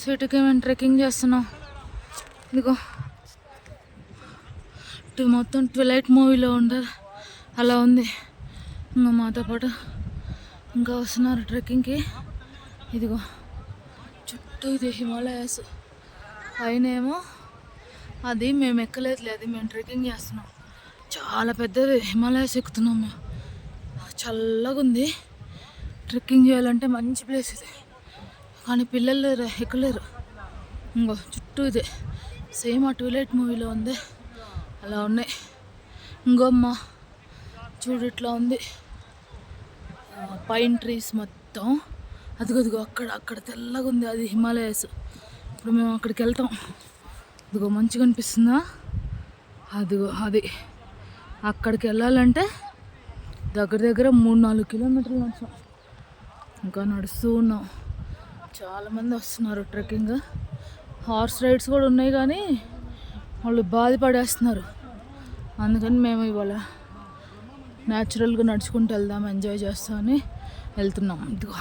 So ఇటుకే మేము trekking చేస్తున్నాం. ఇదిగో ఇటు మొత్తం ట్విలైట్ మూవీలో ఉంటుంది అలా ఉంది. ఇంకా మాతో పాటు ఇంకా వస్తున్నారు ట్రెక్కింగ్కి. ఇదిగో చుట్టూ ఇది హిమాలయాస్, పైన ఏమో అది మేము ఎక్కలేదులే, అది మేము ట్రెక్కింగ్ చేస్తున్నాం. చాలా పెద్దది హిమాలయాస్ ఎక్కుతున్నాం మేము. చల్లగా ఉంది, ట్రెక్కింగ్ చేయాలంటే మంచి ప్లేస్ ఇది. కానీ పిల్లలు ఎక్కలేరు. ఇంకో చుట్టూ ఇదే సేమ్ ఆ ట్విలైట్ మూవీలో ఉంది అలా ఉన్నాయి. ఇంకో అమ్మ చూడు ఇట్లా ఉంది పైన్ ట్రీస్ మొత్తం. అదిగో అక్కడ తెల్లగా ఉంది, అది హిమాలయాస్. ఇప్పుడు మేము అక్కడికి వెళ్తాం. అదిగో మంచిగా అనిపిస్తుందా? అదిగో అది అక్కడికి వెళ్ళాలంటే దగ్గర 3-4 కిలోమీటర్లు నడిచాం. ఇంకా నడుస్తూ ఉన్నాం. చాలామంది వస్తున్నారు ట్రెక్కింగ్. హార్స్ రైడ్స్ కూడా ఉన్నాయి కానీ వాళ్ళు బాధపడేస్తున్నారు. అందుకని మేము ఇవాళ న్యాచురల్గా నడుచుకుంటూ వెళ్దాం, ఎంజాయ్ చేస్తామని వెళ్తున్నాం. ఇదిగో